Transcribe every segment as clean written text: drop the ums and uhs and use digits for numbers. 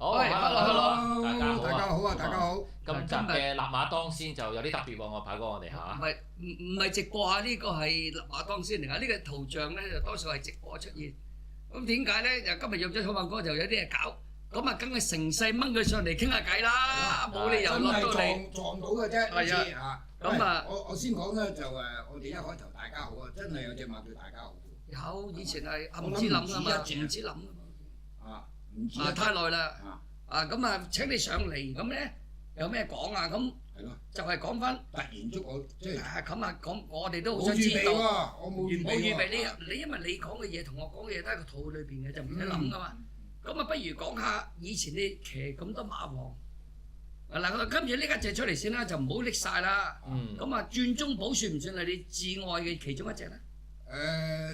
好 ，hello，大家好啊，大家好。今集嘅立馬當先就有啲特別喎，我排哥我哋嚇。唔係直播啊，呢個係立馬當先嚟㗎。呢個圖像咧就多數係直播出現。咁點解咧？就今日約咗土馬哥就有啲嘢搞，咁啊梗係成世掹佢上嚟傾下偈啦，冇理由落到嚟撞到嘅啫，係啊。咁啊，我先講咧就我哋一開頭大家好啊，真係有隻馬對大家好。有以前係唔知諗啊嘛，唔知諗啊嘛。唔知太耐啦。咁啊請你上嚟，咁咧有咩講啊？咁係咯，就係講翻。突然捉我，即係咁啊講，我哋都好想知道。我冇預備你因為你講嘅嘢同我講嘅嘢都喺個肚裏邊嘅，就唔使諗噶嘛。咁啊，不如講下以前你騎咁多馬王。嗱，跟住呢家隻出嚟先啦，就唔好拎晒啦。咁啊，鑽中寶算唔算係你至愛嘅其中一隻咧？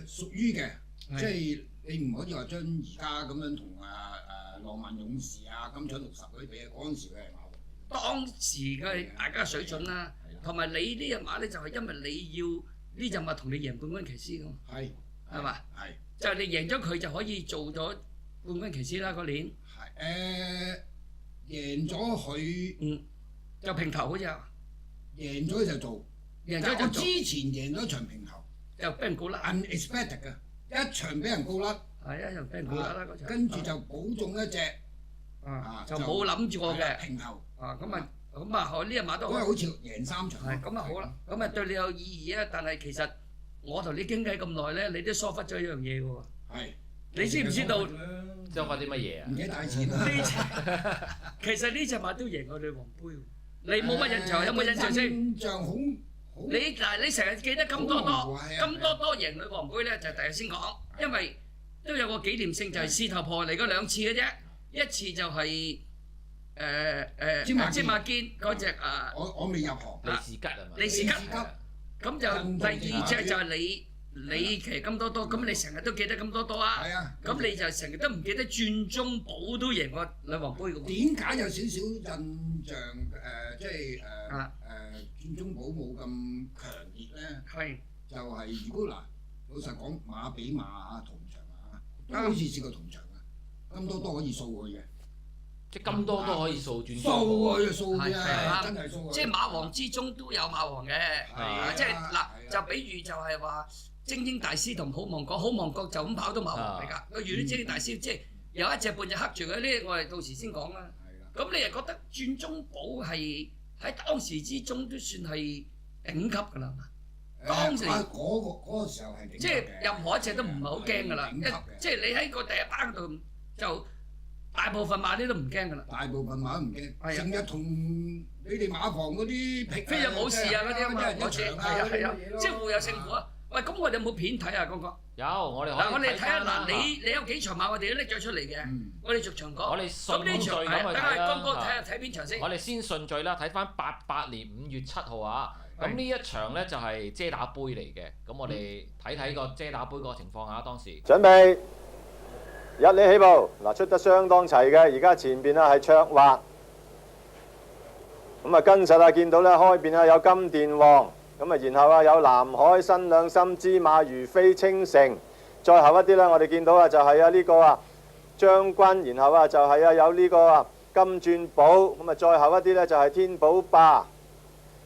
屬於嘅，即係你唔可以話將而家咁樣同浪漫勇士啊、金槍60嗰啲比啊，嗰陣時佢係馬王。當時嘅大家水準啦，同埋你呢隻馬咧就係因為你要呢隻馬同你贏冠軍騎師㗎嘛。係嘛？係。就係你贏咗佢就可以做咗冠軍騎師啦嗰年。係贏咗佢，就平頭好似啊。贏咗就做，贏咗就做。之前贏咗場平頭，就俾人告甩。unexpected 嘅，一場俾人告甩。係啊，又俾人告甩啦嗰場。跟住就保中一隻，就冇諗住過嘅平頭。咁啊，呢隻馬都好似贏3場。係咁啊，好啦，咁啊對你有意義啊，但係其實我同你傾偈咁耐咧，你都疏忽咗一樣嘢喎。係。你知唔知道？疏忽啲乜嘢啊？唔記得帶錢啦。其實呢隻馬都贏過女皇杯喎。你冇乜印象？有冇印象先？印象好。你成日記得金多多贏女皇杯咧，就第日先講，因為都有個紀念性，就係獅頭婆嚟過2次嘅啫，一次就係芝麻堅嗰隻我未入行。利是吉啊嘛。利是吉。咁就第二隻就係你騎金多多，咁你成日都記得金多多啊？係啊。咁你就成日都唔記得鑽中寶都贏過女皇杯嘅喎。點解有少少印象即係鑽中寶冇咁強烈咧？係。就係如果嗱，老實講馬比馬啊，同場啊，都好似試過同場啊，金多多可以掃佢嘅。即係金多多可以掃鑽中寶。掃佢啊！真係掃佢。即係馬王之中都有馬王嘅，即係嗱，就比如就係話精英大師同好望角，好望角就咁跑到馬王嚟㗎。遇到精英大師，即係有一隻半隻黑住嘅呢，我哋到時先講啦。咁你又覺得鑽中寶係喺當時之中都算係頂級㗎啦？當時嗰個時候係頂級嘅。即係任何一隻都唔係好驚㗎啦，即係你喺個第一班度就。大部分馬啲都唔驚㗎啦，大部分馬都唔驚，成日同你哋馬房嗰啲飛就冇事啊嗰啲啊嘛，嗰啲係啊，即係互有勝負啊！喂，咁我哋有冇片睇啊，哥哥？有，我哋嗱，我哋睇下嗱，你有幾場馬我哋都拎咗出嚟嘅，我哋逐場講。我哋順序咁去睇啦。等下哥哥睇邊場先。我哋先順序啦，睇翻88年5月7號啊，咁呢一場咧就係遮打杯嚟嘅，咁我哋睇個遮打杯個情況下當時。準備。一哩起步，嗱出得相當齊嘅，而家前邊啊係卓畫，咁啊跟實啊見到咧開邊啊有金電王，咁啊然後啊有南海新兩心芝馬如飛清城，再後一啲咧我哋見到啊就係啊呢個啊將軍，然後啊就係啊有呢個啊金鑽寶，咁啊再後一啲咧就係天寶霸，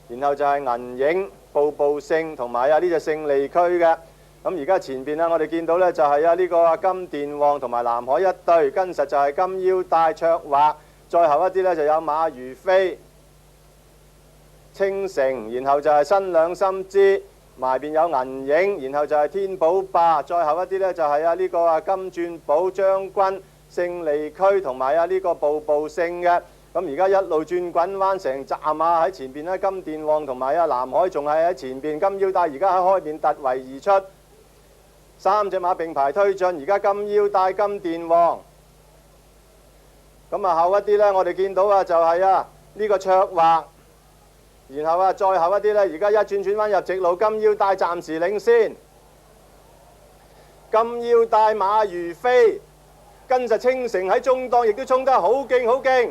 然後就係銀影、步步勝同埋啊呢隻勝利區嘅。咁而家前邊啊，我哋見到咧就係啊呢個啊金電王同埋南海一對，跟實就係金腰帶卓畫，再後一啲咧就有馬如飛、清城，然後就係新兩心芝，埋邊有銀影，然後就係天寶霸，再後一啲咧就係啊呢個啊金鑽寶將軍、勝利區同埋啊呢個步步勝嘅。咁而家一路轉滾彎成站馬喺前邊咧，金電王同埋啊南海仲係喺前邊，金腰帶而家喺開邊突圍而出。3隻馬並排推進，而家金腰帶、金電王，咁啊後一啲呢，我哋見到啊就係啊呢個卓畫，然後啊再後一啲呢，而家一轉彎入直路，金腰帶暫時領先，金腰帶馬如飛，跟實清城喺中檔，亦都衝得好勁好勁。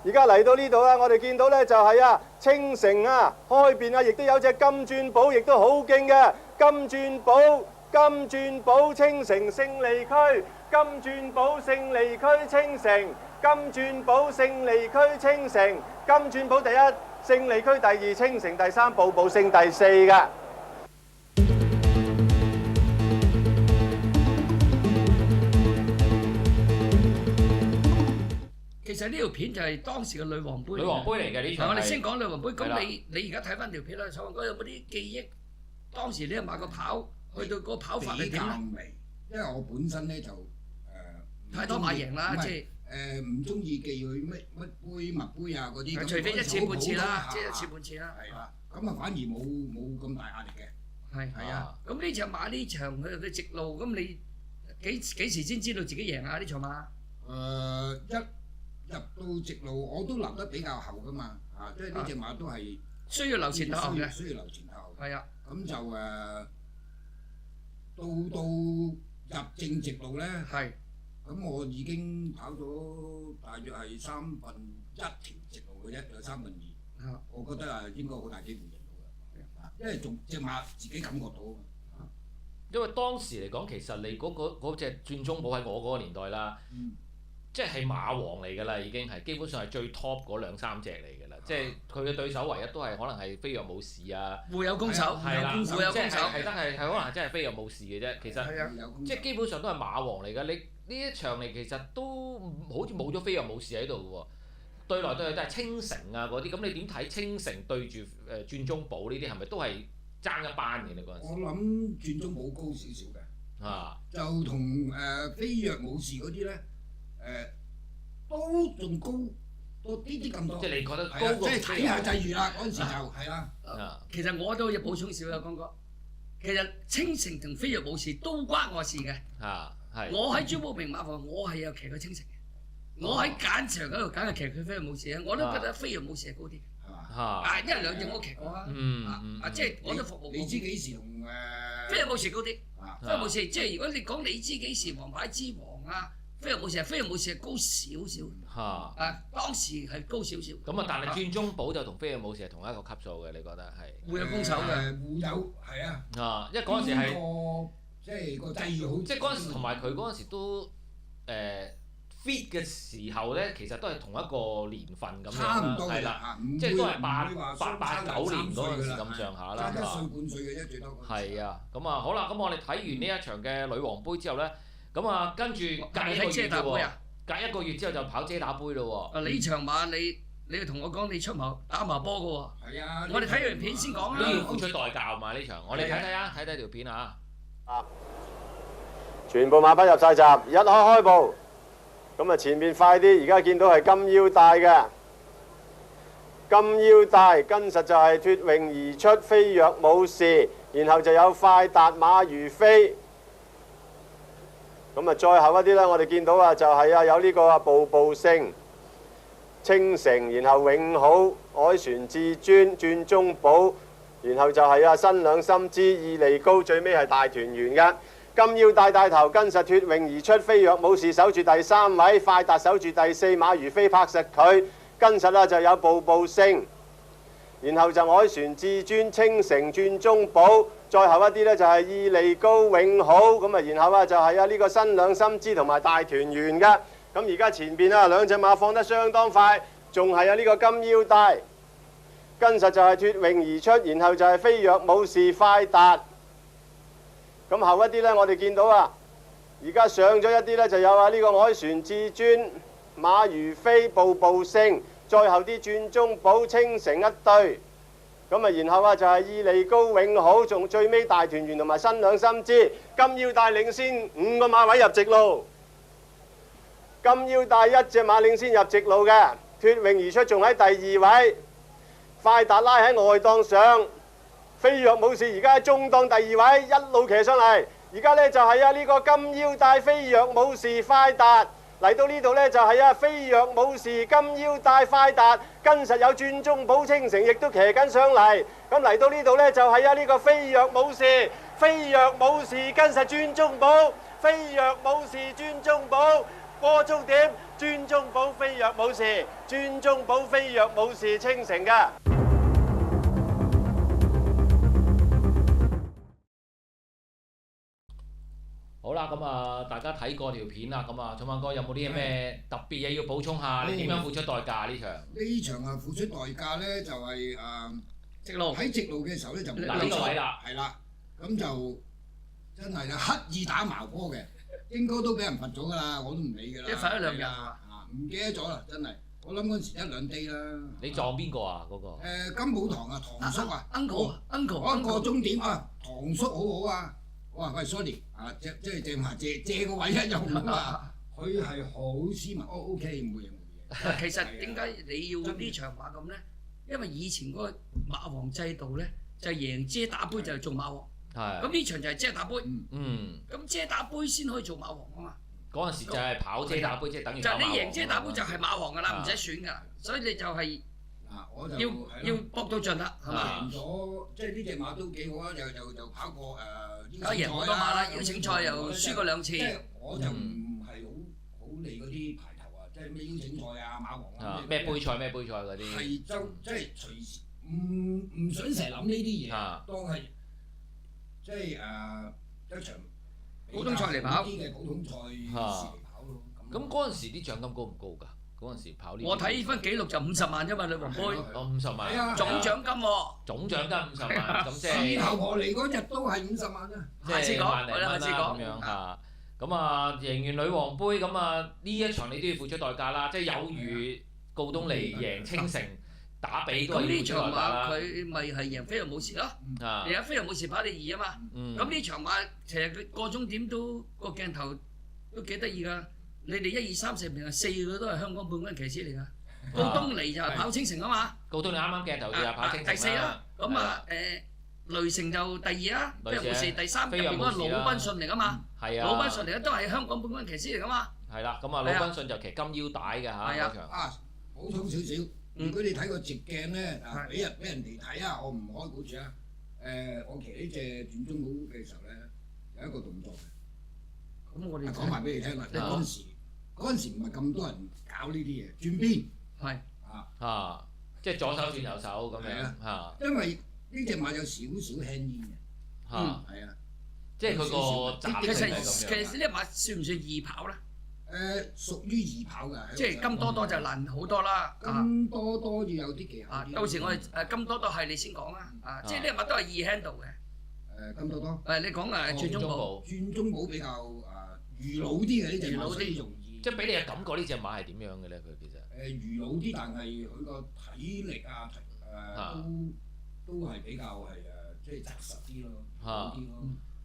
而家嚟到呢度啦，我哋見到呢就係啊清城啊開邊啊，亦都有隻金鑽寶，亦都好勁嘅金鑽寶。金鑽寶清城勝利區，金鑽寶勝利區清城，金鑽寶勝利區青城，金鑽寶第一，勝利區第二，青城第三，步步勝第四㗎。其實呢條片就係當時嘅女王杯。女王杯嚟嘅呢場。我哋先講女王杯，係啦咁你而家睇翻條片啦，蔡旺哥有冇啲記憶？當時你係買個跑，去到個跑法係比較點咧？微，因為我本身咧就太多買贏啦，即係唔中意記佢乜杯麥杯啊嗰啲，除非一次半次啦，即係一次半。半次啦。係啦，咁啊反而冇咁大壓力嘅。係啊，咁呢場馬呢場佢直路，咁你幾時先知道自己贏啊？呢場馬？一入到直路我都留得比較後噶嘛，即係呢隻馬都係需要留前頭嘅。需要留前頭。係啊。咁就到入正直路咧。係。咁我已經跑咗大約係1/3條直路嘅啫，有2/3。我覺得應該好大機會贏到嘅，因為仲隻馬自己感覺到。因為當時嚟講，其實你嗰隻鑽中寶喺我嗰個年代啦，即係馬王嚟㗎啦，已經係基本上係最 top 嗰2、3隻嚟㗎啦。即係佢嘅對手唯一都係可能係飛躍武士啊，互有攻守，係啦，互有攻守，係可能真係飛躍武士嘅啫。其實即係基本上都係馬王嚟㗎。你呢一場嚟其實都好似冇咗飛躍武士喺度喎。對來對去都係青城啊嗰啲，咁你點睇青城對住鑽中寶呢啲係咪都係爭一班嘅？你嗰陣時我諗鑽中寶高少少嘅，就同飛躍武士嗰啲咧都仲高多啲咁多。即係你覺得高過？即係睇下際遇啦，嗰陣時就係啦。其實我都要補充少少，光哥。其實青城同飛躍武士都關我事嘅。我喺珠寶名馬房，我係有騎過青城嘅。我喺揀場嗰度梗係騎佢飛躍武士啊！我都覺得飛躍武士係高啲。係嘛？因為兩隻我騎過啊。即係我都服務過。你知幾時同飛躍武士高啲？飛躍武士即係如果你講你知幾時王牌之王啊？飛躍武士係高少少。當時係高少少。咁但係鑽中寶就同飛躍武士係同一個級數嘅，你覺得係？互有攻守嘅。互有係啊。因為嗰陣時係即係個際遇好。即係嗰陣時同埋佢嗰陣時都fit 嘅時候咧，其實都係同一個年份咁樣啦，係啦，即係都係889年嗰陣時咁上下啦。爭1歲半歲嘅啫，最多。係啊，咁啊好啦，咁我哋睇完呢一場嘅女王杯之後咧，咁啊跟住隔一個月啫喎，隔1個月之後就跑遮打杯咯喎。呢場馬你同我講你出馬打麻波嘅喎。係啊。我哋睇完片先講啦。都要付出代價嘛呢場，我哋睇睇啊，睇睇條片啊。全部馬匹入晒閘，一開步。咁啊前面快啲，而家見到係金腰帶嘅，金腰帶跟實就係脫穎而出飛躍武士，然後就有快達馬如飛。咁啊再後一啲呢，我哋見到啊就係有呢個步步勝、青城，然後永好、凱旋至尊、鑽中寶，然後就係新兩心知、意利高，最尾係大團圓嘅。金腰帶帶頭跟實脫穎而出，飛躍武士守住第3位，快達守住第4，馬如飛拍實佢，跟實啦就有步步勝，然後就凱旋至尊、青城、鑽中寶，再後一啲呢就係意利高、永好，咁啊然後就係呢個新兩心知同埋大團圓嘅。咁而家前邊兩隻馬放得相當快，仲係有呢個金腰帶，跟實就係脫穎而出，然後就係飛躍武士、快達。咁後一啲呢，我哋見到而家上咗一啲呢，就有呢個凱旋至尊、馬如飛、步步勝，再後啲鑽中寶、青城一對。咁然後就係意利高、永好，仲最尾大團圓同埋新兩心知。金腰帶領先5個馬位入直路，金腰帶1隻馬領先入直路嘅，脫穎而出仲喺第2位，快達拉喺外檔上。飛躍武士而家喺中檔第2位，一路騎上嚟。而家呢就係呢個金腰帶飛躍武士快達嚟到呢度呢，就係飛躍武士金腰帶快達，跟實有鑽中寶青城亦都騎緊上嚟。咁嚟到呢度呢，就係呢個飛躍武士，飛躍武士跟實鑽中寶，飛躍武士鑽中寶，過終點鑽中寶飛躍武士，鑽中寶飛躍武士青城㗎。好啦，咁啊，大家睇過條片啦，咁啊，草蜢哥有冇啲咩特別嘢要補充下？你點樣付出代價呢場？呢場啊付出代價咧就係直路喺直路嘅時候咧就嗱呢個位啦，係啦，咁就真係啦，刻意打矛波嘅，應該都俾人罰咗㗎啦，我都唔理㗎啦。一罰一兩日啊，唔記得咗啦，真係。我諗嗰陣時一兩滴啦。你撞邊個啊？嗰個？金寶堂啊，堂叔啊 uncle 嗰個終點啊，堂叔好好啊。我話喂 sorry 啊，即係借個位一用啊嘛。佢係好斯文，OK 冇嘢冇嘢。其實點解你要呢場馬咁咧？因為以前嗰個馬王制度咧，就係贏遮打杯就係做馬王。係。咁呢場就係遮打杯。嗯。咁遮打杯先可以做馬王啊嘛。嗰陣時就係跑遮打杯，即係等於就係你贏遮打杯就係馬王㗎啦，唔使選㗎，所以你就係要搏到盡啦，係嘛？贏咗即係呢隻馬都幾好啊！又跑過贏好多馬啦，邀請賽又輸過2次。即係我就唔係好理嗰啲排頭啊，即係咩邀請賽啊、馬王啊，咩杯賽嗰啲。係就即係隨時唔想成日諗呢啲嘢，當係即係一場普通賽嚟跑。啲嘅普通賽時嚟跑咯。咁嗰陣時啲獎金高唔高㗎？嗰陣時跑呢？我睇翻紀錄就50萬啫嘛，女王杯。50萬。係啊。總獎金喎。總獎金50萬，咁即係。頭婆嚟嗰日都係50萬啊！即係萬零蚊啦咁樣嚇。咁啊，贏完女王杯咁啊，呢一場你都要付出代價啦，即係有如告東尼贏青城。打比都係咁呢場馬佢咪係贏菲爾武士咯？贏咗菲爾武士跑第2啊嘛。咁呢場馬其實佢個終點都個鏡頭都幾得意㗎。你哋1、2、3、4名係4個都係香港冠軍騎師嚟㗎。告東尼就係跑青城啊嘛。告東尼啱啱鏡頭就係跑青城第4啦。咁啊雷城就第2啊，菲爾武士第3，入邊嗰個魯賓遜嚟㗎嘛。係啊。魯賓遜嚟都係香港冠軍騎師嚟㗎嘛。係啦，咁啊魯賓遜就騎金腰帶㗎嚇嗰場。補充少少。如果你睇個直鏡咧，俾人哋睇啊，我唔開估住啊。我騎呢隻轉中佬嘅時候咧，有一個動作嘅。咁我哋講埋俾你聽啦。嗰陣時唔係咁多人搞呢啲嘢，轉邊。係。即係左手轉右手咁樣嚇。因為呢隻馬有少少輕煙嘅。係啊。即係佢個閘係咁樣。其實呢隻馬算唔算易跑咧？屬於易跑㗎，即係金多多就難好多啦。金多多要有啲技巧。到時我哋金多多係你先講啦。即係呢隻馬都係易 handle 嘅。金多多。你講轉中寶。轉中寶比較魚老啲嘅呢隻馬，所以容易。即係俾你嘅感覺呢隻馬係點樣嘅咧？佢其實魚老啲，但係佢個體力都係比較係即係紮實啲咯，好啲咯。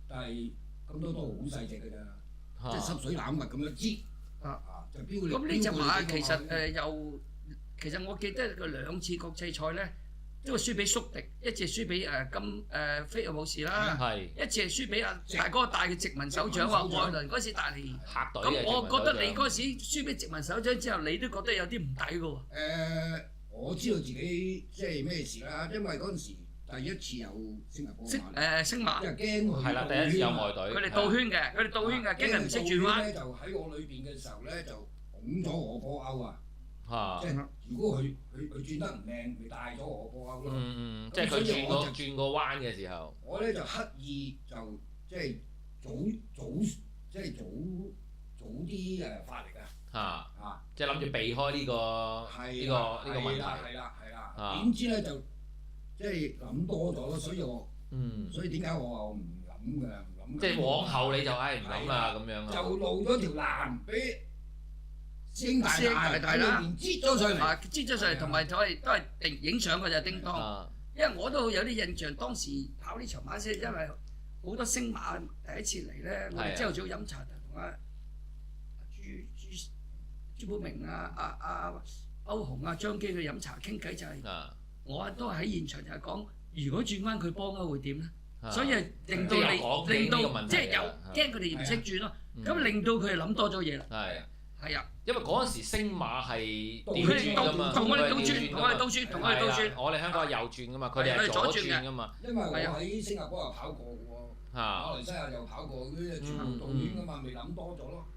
但係金多多好細隻㗎咋，即係濕水欖物咁樣擠。就標嚟。咁呢隻馬其實其實我記得佢2次國際賽咧，都係輸俾宿敵，一隻輸俾菲爾武士啦，一隻係輸俾大哥大嘅殖民首長話愛倫嗰時帶嚟客隊嘅。咁我覺得你嗰時輸俾殖民首長之後，你都覺得有啲唔抵嘅喎。我知道自己即係咩事啦，因為嗰陣時第一次有新加坡馬。星馬。因為驚佢。係啦，第一次有外隊。佢哋倒圈嘅，驚佢唔識轉彎。咧就喺我裏邊嘅時候咧就拱咗我波勾啊！即係如果佢轉得唔靚，咪帶咗我波勾咯。即係佢轉個彎嘅時候。我咧就刻意就即係早啲發力啊！即係諗住避開呢個問題。係啦。點知咧就即係諗多咗咯，所以點解我話我唔諗㗎？唔諗。即係往後你就唔諗啦咁樣。就露咗條欄俾師兄大啦，擠咗上嚟。擠咗上嚟，同埋都係影相㗎咋叮當。因為我都有啲印象，當時跑呢場馬先，因為好多星馬第一次嚟咧，我哋朝頭早飲茶就同朱寶明歐雄張基去飲茶傾偈就係。我都喺現場就係講，如果轉彎佢幫歐會點咧？所以令到即係有驚佢哋唔識轉咯，咁令到佢哋諗多咗嘢啦。係啊，因為嗰陣時星馬係調轉㗎嘛，同我哋倒轉，我哋香港係右轉㗎嘛，佢哋係左轉㗎嘛。因為我喺新加坡又跑過喎，馬來西亞又跑過，嗰啲全部倒圈㗎嘛，未諗多咗咯。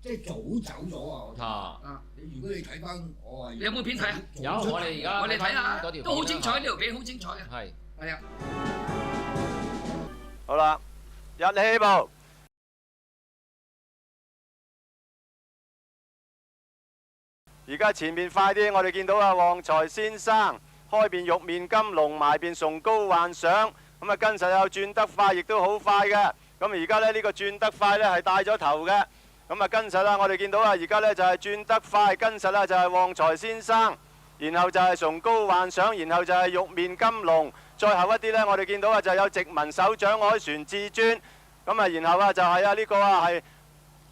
即係早走咗啊！如果你睇翻我係，你有冇片睇啊？有，我哋而家我哋睇下，都好精彩，呢條片好精彩嘅。係啊。好啦，一起步。而家前面快啲，我哋見到啊旺財先生開邊玉面金龍，埋邊崇高幻想，咁啊跟實有轉得快，亦都好快嘅。咁而家呢個轉得快呢係帶咗頭嘅，咁啊跟實啦，我哋見到啊而家呢就係轉得快，跟實啦就係旺財先生，然後就係崇高幻想，然後就係玉面金龍，再後一啲呢，我哋見到啊就有殖民首長凱旋至尊，咁啊然後啊就係呢個啊係。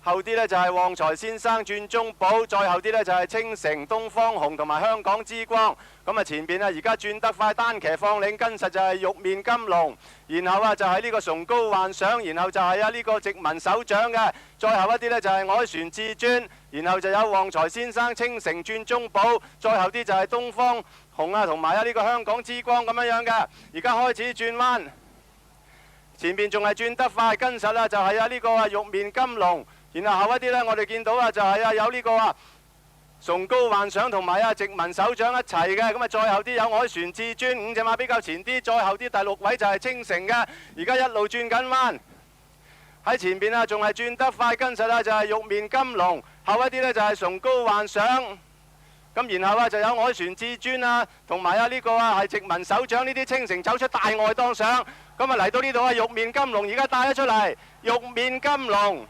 後啲呢就係旺財先生轉中寶，再後啲呢就係青城、東方紅同埋香港之光。咁啊前邊啊而家轉得快，單騎放領，跟實就係玉面金龍，然後啊就係呢個崇高幻想，然後就係呢個殖民首長嘅，再後一啲呢就係凱旋至尊，然後就有旺財先生青城轉中寶，再後啲就係東方紅啊同埋呢個香港之光咁樣嘅。而家開始轉彎，前邊仲係轉得快，跟實啦就係呢個啊玉面金龍。然後後一啲呢，我哋見到啊，就係有呢個啊崇高幻想同埋殖民首長一齊嘅，咁啊再後啲有凱旋至尊，5隻馬比較前啲，再後啲第6位就係青城嘅，而家一路轉緊彎，喺前邊啊仲係轉得快，跟實啦就係玉面金龍，後一啲呢就係崇高幻想，咁然後啊就有凱旋至尊啊，同埋呢個啊係殖民首長，呢啲青城走出大外檔上，咁啊嚟到呢度啊玉面金龍而家帶咗出嚟，玉面金龍。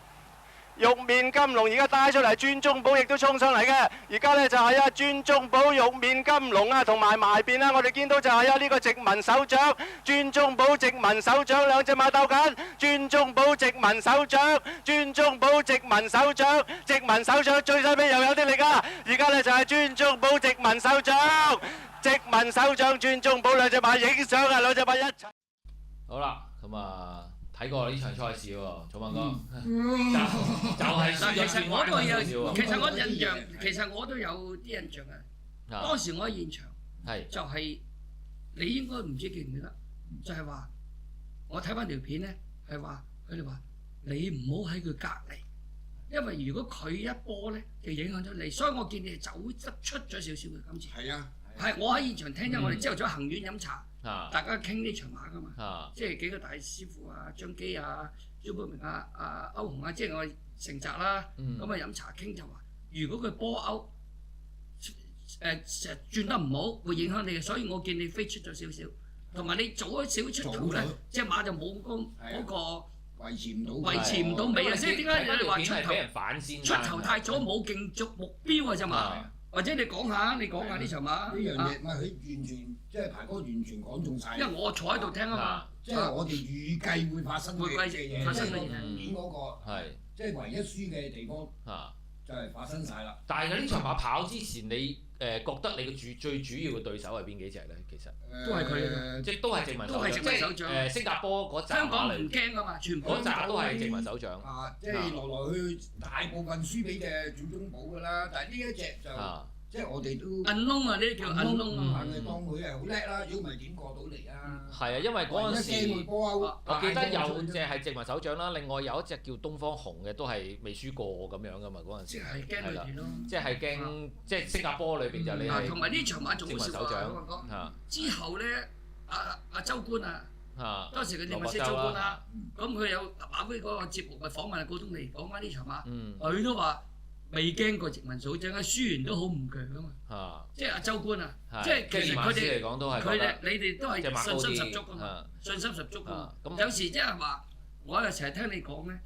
玉面金龍而家帶出嚟，尊中寶亦都衝上嚟嘅。而家呢就係尊中寶、玉面金龍啊，同埋埋邊啦。我哋見到就係呢個殖民首長，尊中寶、殖民首長兩隻馬鬥緊。尊中寶、殖民首長，尊中寶、殖民首長，殖民首長最西邊又有啲力啊！而家呢就係尊中寶、殖民首長，殖民首長、尊中寶兩隻馬影相啊，兩隻馬一齊。好啦，咁啊。睇過呢場賽事喎，草蜢哥，就係輸咗轉彎嗰陣時喎。其實我印象，其實我都有啲印象嘅。當時我喺現場，就係你應該唔知記唔記得，就係話我睇翻條片咧，係話佢哋話你唔好喺佢隔離，因為如果佢一波咧，就影響咗你，所以我見你走得出咗少少嘅今次。係啊，係我喺現場聽咗，我哋朝頭早行院飲茶。大家傾呢場馬噶嘛，即係幾個大師傅啊，張基啊、朱寶明啊、歐雄啊，即係我成澤啦，咁啊飲茶傾就話，如果佢波歐成日轉得唔好，會影響你嘅，所以我見你飛出咗少少，同埋你早咗少出頭咧，隻馬就冇嗰個維持唔到尾啊！所以點解你話出頭太早冇競逐目標啊隻馬？或者你講下呢場馬呢樣嘢，唔係佢完全即係排哥完全講中晒。因為我坐喺度聽啊嘛，即係我哋預計會發生嘅嘢，即係明年嗰個即係唯一輸嘅地方就係發生晒啦。但係呢場馬跑之前，你覺得你嘅最主要嘅對手係邊幾隻咧？其實都係佢，即係都係殖民首長，新加坡嗰紮香港唔驚啊嘛，全部嗰紮都係殖民首長。即係來來去大部分輸俾隻轉中寶㗎啦，但係呢一隻就即係我哋都銀窿啊！呢啲叫銀窿啊！係當佢係好叻啦，如果唔係點過到嚟啊？係啊，因為嗰陣時我記得有隻係殖民首長啦，另外有一隻叫東方紅嘅都係未輸過咁樣㗎嘛，嗰陣時係啦，即係驚即係新加坡裏邊就你係同埋呢場馬仲好笑啊！之後咧，阿周官啊，當時佢哋咪識周官啦，咁佢有馬會嗰個節目咪訪問阿高東尼講翻呢場馬，佢都話。未驚過殖民首長啊，輸完都好唔強噶嘛。即係阿周官啊，即係其實佢哋你哋都係信心十足噶嘛，信心十足噶嘛。有時即係話，我又成日聽你講咧，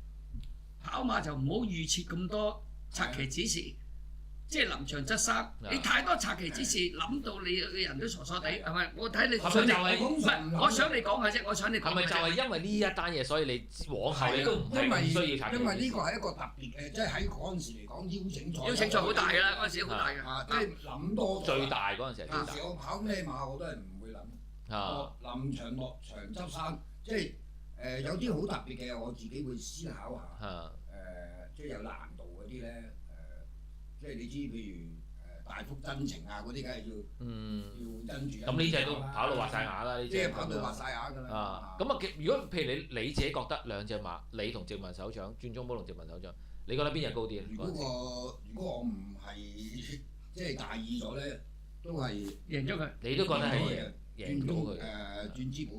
跑馬就唔好預設咁多策騎指示，即係臨場執生。你太多策騎指示，諗到你嘅人都傻傻地，係咪？我睇你唔係，我想你講下啫，我想你講下啫。係咪就係因為呢一單嘢，所以你往後你都唔需要策騎？因為呢個係一個特別嘅，即係喺嗰陣時嚟講邀請賽好大㗎啦，嗰陣時好大㗎。即係諗多最大嗰陣時係最大。有時我跑咩馬我都係唔會諗。臨場落場執生，即係有啲好特別嘅，我自己會思考下。即係有難度嗰啲咧，即係你知，譬如大幅真情啊嗰啲，梗係要跟住。咁呢隻都跑到滑晒牙啦，呢隻。即係跑到滑晒牙㗎啦。咁啊，如果譬如你自己覺得兩隻馬，你同殖民首長、轉中寶同殖民首長，你覺得邊隻高啲啊？如果我唔係即係大意咗咧，都係贏咗佢。你都覺得係贏到佢？轉之寶。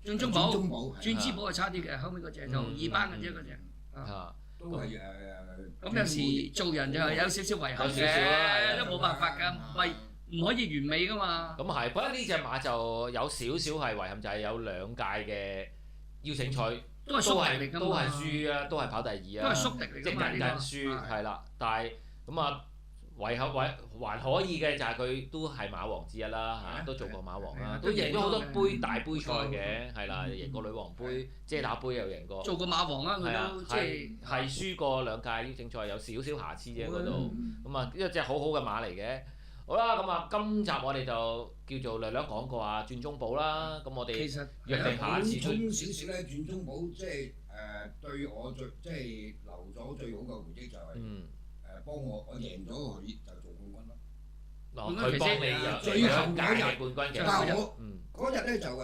轉中寶。轉之寶係差啲嘅，後尾嗰隻就2班嘅啫嗰隻。都係咁有時做人就係有少少遺憾有少少啦係嘅，都冇辦法㗎，唔可以完美㗎嘛。咁係，不過呢隻馬就有少少係遺憾，就係有2屆嘅邀請賽都係宿敵嚟㗎嘛，都係輸啊，都係跑第2啊，都係宿敵嚟即係㗎嘛近輸係啦。但係咁啊，還可以嘅就係佢都係馬王之一啦嚇，都做過馬王啦，都贏咗好多大杯賽嘅，係啦，贏過女王杯、遮打杯又贏過。做過馬王啊，佢都即係輸過2屆邀請賽，有少少瑕疵啫嗰度。咁啊，呢隻好好嘅馬嚟嘅。好啦，咁啊，今集我哋就叫做略略講過啊，轉中寶啦。咁我哋約定下一次補充少少咧，轉中寶即係對我即係留咗最好嘅回憶就係幫我贏咗佢就做冠軍咯。嗱，佢幫你最後2屆嘅冠軍嘅。但係我嗰日咧就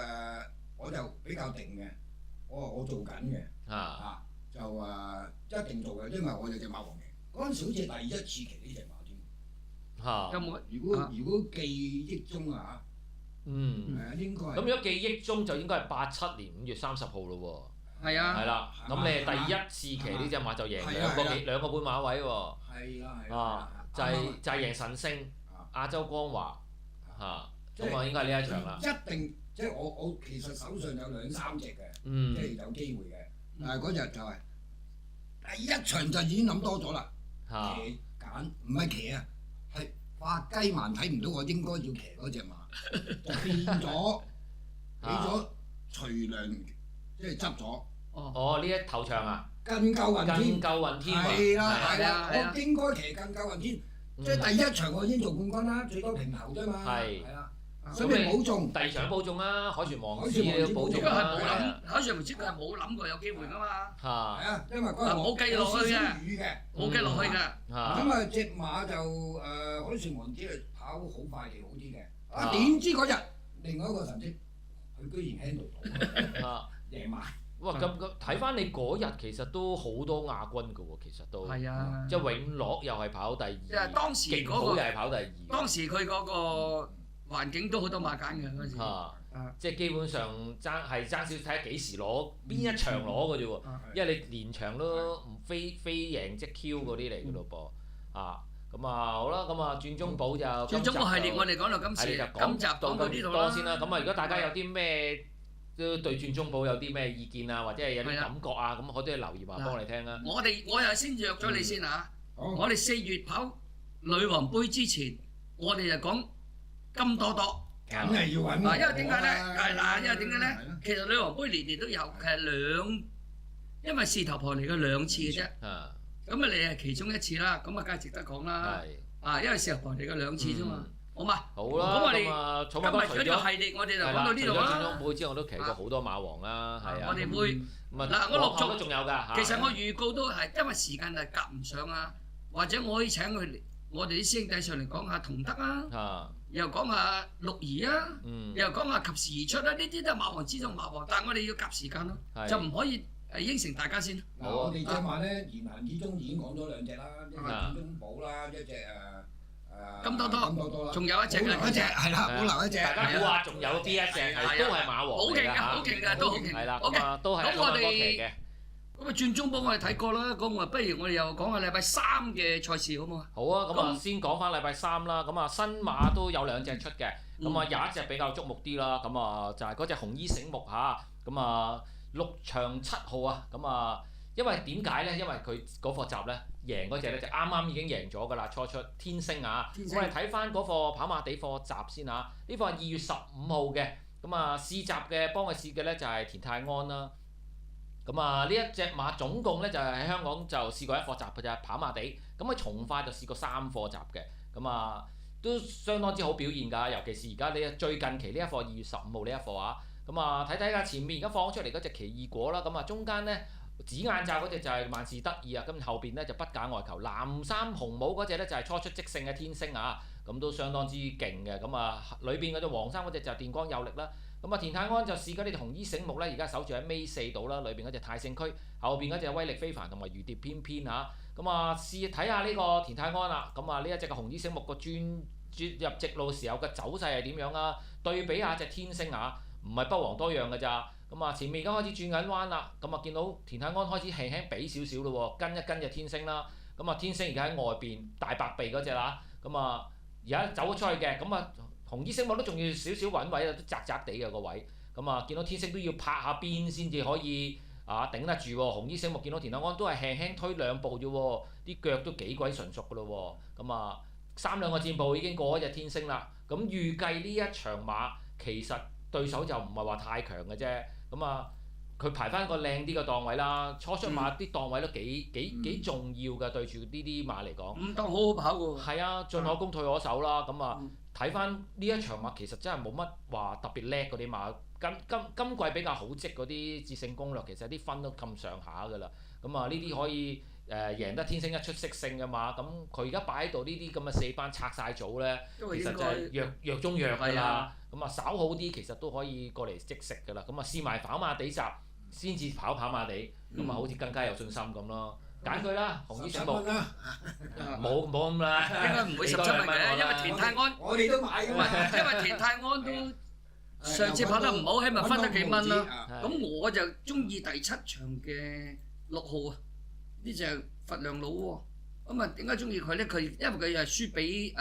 我就比較定嘅，我做緊嘅就一定做嘅，因為我有隻馬王贏。嗰陣時好似第一次騎呢隻馬添。有冇？如果記憶中應該係。咁如果記憶中就應該係87年5月30號咯喎。係啊。係啦，咁你係第一次騎呢隻馬就贏兩個半馬位喎。係啦。就係贏神聖、亞洲光華咁啊應該係呢一場啦。一定即係我其實手上有2、3隻嘅，即係有機會嘅。但係嗰日就係第一場就已經諗多咗啦。騎揀唔係騎啊，係發雞盲睇唔到我應該要騎嗰隻馬，就變咗俾咗徐良即係執咗。哦，呢一頭場啊！更救雲天。係啦，我應該騎更救雲天，即係第一場我已經做冠軍啦，最多平頭啫嘛。係啦，所以冇中。第2場都保中啦，海船王子都保中啦。海船王子佢係冇諗過有機會㗎嘛。係啊，因為嗰日冇計落去嘅，冇計落去㗎。咁隻馬就海船王子係跑好快嘅，好啲嘅。點知嗰日另外一個神蹟，佢居然 handle 到贏埋。哇！咁睇翻你嗰日其實都好多亞軍㗎喎，其實都係啊，即係永樂又係跑第2，當時勁好又係跑第2。當時佢嗰個環境都好多馬揀嘅嗰時。即係基本上爭少睇下幾時攞邊一場攞㗎啫喎，因為你連場都唔非贏即 Q 嗰啲嚟㗎咯噃。咁好啦，咁轉中寶就轉中寶系列我哋講到今次，今集講到呢度啦。多先啦。咁如果大家有啲咩都對轉中寶有啲咩意見啊，或者係有啲感覺啊，咁可以留言話幫我哋聽啦。我又先約咗你先嚇，我哋4月跑女王杯之前，我哋就講金多多。梗係要揾。因為點解咧？因為點解咧？其實女王杯年年都有，其實因為事頭婆嚟嘅2次嘅啫。咁你係其中1次啦，咁梗係值得講啦。因為事頭婆嚟嘅2次啫嘛。好嘛？好啦，咁我哋今日呢個系列我哋就講到呢度啦。除咗轉中寶之外，我都騎過好多馬王啦，係啊。我哋會嗱，我陸續都仲有㗎。其實我預告都係因為時間係夾唔上啊，或者我可以請佢嚟，我哋啲師兄弟上嚟講下同德啊，又講下六兒啊，又講下及時而出啦，呢啲都係馬王之中馬王，但係我哋要夾時間咯，就唔可以應承大家先。嗱，我哋隻馬咧言行之中已經講咗2隻啦，一隻轉中寶啦，一隻金多多啦，仲有一隻嘅，嗰隻係啦，保留一隻。大家估下仲有邊一隻係都係馬王嚟㗎？好勁㗎，都好勁。係啦，咁啊，都係咁我哋嘅。咁啊，轉中寶我哋睇過啦，咁不如我哋又講下禮拜3嘅賽事好唔好啊？好啊，咁先講翻禮拜3啦。咁新馬都有2隻出嘅，咁有一隻比較矚目啲啦。咁就係嗰隻紅衣醒目嚇。咁6場7號啊。咁因為點解咧？因為佢嗰課集咧贏嗰隻咧就啱啱已經贏咗㗎啦，初出天星啊！我哋睇翻嗰課跑馬地課集先嚇，呢課係2月15號嘅。咁試集嘅幫佢試嘅咧就係田泰安啦。咁呢一隻馬總共咧就係喺香港就試過1課集嘅啫，跑馬地。咁佢從快就試過3課集嘅。咁都相當之好表現㗎，尤其是而家呢最近期呢一課2月15號呢一課啊。咁睇睇下前面而家放出嚟嗰隻奇異果啦。咁中間咧。紫眼罩嗰隻就係萬事得意啊，咁後邊咧就不假外求，藍衫紅帽嗰隻咧就係初出即勝嘅天星啊，咁都相當之勁嘅，咁裏邊嗰隻黃衫嗰隻就係電光有力啦，咁田泰安就試緊呢條紅衣醒目咧，而家守住喺尾4度啦，裏邊嗰隻泰勝區，後邊嗰隻威力非凡同埋如蝶翩翩嚇，咁試睇下呢個田泰安啦，咁呢一隻嘅紅衣醒目個轉入直路時候嘅走勢係點樣啊？對比下隻天星嚇，唔係不遑多讓㗎咋。咁啊前面而家開始轉緊彎啦，咁啊見到田泰安開始輕輕比少少咯喎，跟一跟就天星啦。咁啊天星而家喺外邊大白鼻嗰只啦，咁啊而家走咗出去嘅，咁啊紅衣星夢都仲要少少揾位啊，都窄窄地嘅個位。咁啊見到天星都要拍下邊先至可以頂得住喎。紅衣星夢見到田泰安都係輕輕推2步啫喎，啲腳都幾鬼純熟噶咯喎。咁啊3兩個箭步已經過咗隻天星啦。咁預計呢一場馬其實對手就唔係話太強嘅啫。咁啊佢排翻個靚啲嘅檔位啦，初出馬啲檔位都幾重要嘅，對住呢啲馬嚟講。檔好好跑㗎喎。係啊，進可攻退可守啦。咁啊睇翻呢一場馬其實真係冇乜話特別叻嗰啲馬。今季比較好績嗰啲捷勝攻略，其實啲分都咁上下㗎啦。咁啊呢啲可以贏得天星一出色勝嘅馬，咁佢而家擺喺度呢啲咁嘅4班拆晒組咧，其實就係弱中弱㗎啦。咁啊稍好啲其實都可以過嚟即食㗎啦。咁啊試埋跑馬地集先至跑馬地，咁啊好似更加有信心咁咯。揀佢啦，紅衣星夢。冇咁啦。應該唔會17蚊嘅，因為田泰安。我哋都買㗎嘛。因為田泰安都。上次跑得唔好，起碼分得幾蚊啦。咁我就中意第7場嘅6號啊，呢隻佛亮佬喎。咁啊點解中意佢咧？佢因為佢又係輸俾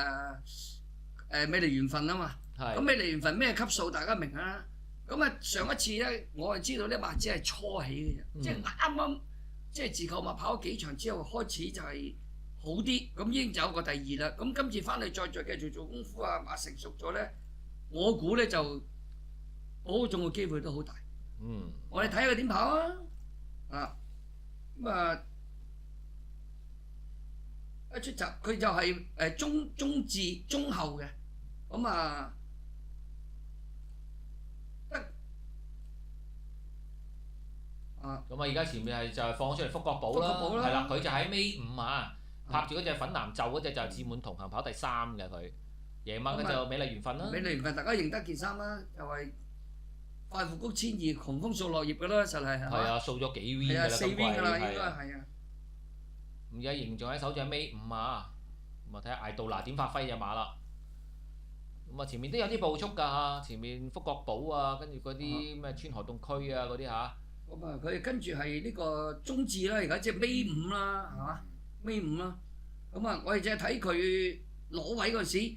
美麗緣分啊嘛。咁美麗緣分咩級數大家明啊？咁啊上一次咧，我係知道呢馬只係初起嘅啫，即係啱啱即係自購馬跑咗幾場之後開始就係好啲，咁已經走過第2啦。咁今次翻去再繼續做功夫啊，馬成熟咗咧，我估咧就。保中嘅機會都好大。我哋睇下佢點跑啊！咁啊一出閘佢就係中至中後嘅，咁啊得咁啊而家前面就係放出嚟福國寶啦，係啦，佢就喺尾5啊，拍住嗰隻粉藍袖嗰隻就係志滿同行跑第3嘅佢，夜晚嘅就美麗緣分啦。美麗緣分大家認得件衫啦，就係。快富谷1002狂風掃落葉㗎啦，實係係嘛？係啊，掃咗幾 win 㗎啦， 4 win 㗎啦，應該係啊。而家仍仲喺手掌尾5啊，咁啊睇下艾杜拿點發揮隻馬啦。咁啊前面都有啲步速㗎嚇，前面福國寶啊，跟住嗰啲咩川河洞區啊嗰啲嚇。咁啊佢跟住係呢個中至啦，而家即係尾5啦，係嘛？尾5啦。咁啊我哋淨係睇佢攞位嗰陣時，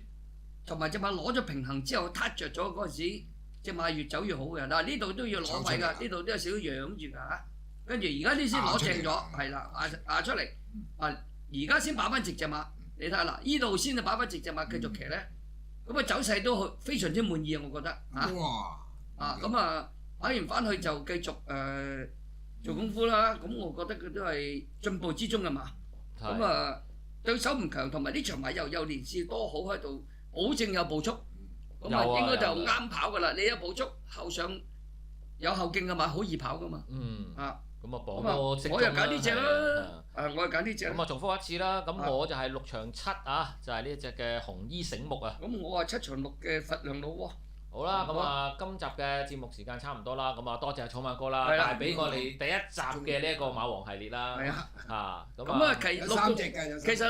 同埋隻馬攞咗平衡之後撻着咗嗰陣時。隻馬越走越好嘅，嗱呢度都要攞位㗎，呢度都有少少仰住㗎嚇。跟住而家呢先攞正咗，係啦，壓出嚟。而家先擺翻直隻馬，你睇下嗱，呢度先就擺翻直隻馬繼續騎咧。咁啊走勢都非常之滿意啊，我覺得嚇。咁啊擺完翻去就繼續做功夫啦。咁我覺得佢都係進步之中嘅馬。咁啊對手唔強，同埋呢場馬又年事多好喺度，保證有步速。咁啊，應該就啱跑㗎啦！你一步速後上有後勁嘅馬，好易跑㗎嘛。咁啊，綁個我又揀呢隻啦。我又揀呢隻。咁啊，重複一次啦。咁我就係6場7啊，就係呢隻嘅紅衣醒目啊。咁我係7場6嘅佛亮佬喎。好啦，咁啊，今集嘅節目時間差唔多啦。咁啊，多謝草蜢哥啦，帶俾我哋第1集嘅呢一個馬王系列啦。係啊。咁啊，其實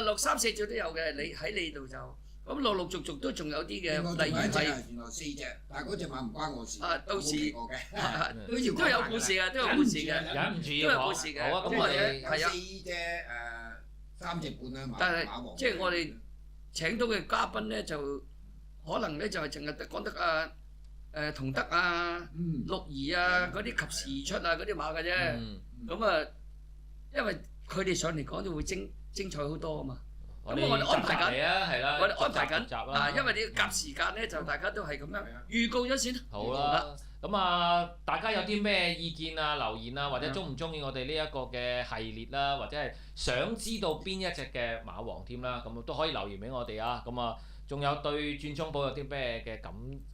6、3、4隻都有嘅，你喺你度就。咁陸續都仲有啲嘅，例如係原來4隻，但係嗰隻馬唔關我事。到時都有故事嘅，都有故事嘅，忍唔住都有故事嘅。好啊，咁我哋係4隻3隻半啦，但係即係我哋請到嘅嘉賓咧，就可能咧就係淨係講得同德啊、綠兒啊嗰啲及時出啊嗰啲馬嘅啫。咁啊，因為佢哋上嚟講就會精彩好多啊嘛。咁我哋安排緊，我哋安排緊，因為你要夾時間咧，就大家都係咁樣預告咗先。好啦，咁啊，大家有啲咩意見啊、留言啊，或者中唔中意我哋呢一個嘅系列啦，或者係想知道邊一隻嘅馬王添啦，咁都可以留言俾我哋啊。咁啊，仲有對轉中寶有啲咩嘅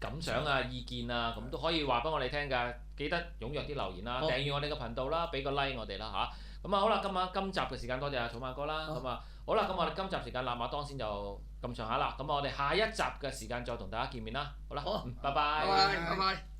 感想啊、意見啊，咁都可以話俾我哋聽㗎。記得踴躍啲留言啦，訂閱我哋嘅頻道啦，俾個 like 我哋啦嚇。咁啊好啦，今集嘅時間多謝阿草蜢哥啦。咁啊好啦，咁我哋今集時間立馬當先就咁上下啦。咁我哋下一集嘅時間再同大家見面啦。好啦，拜拜。拜拜。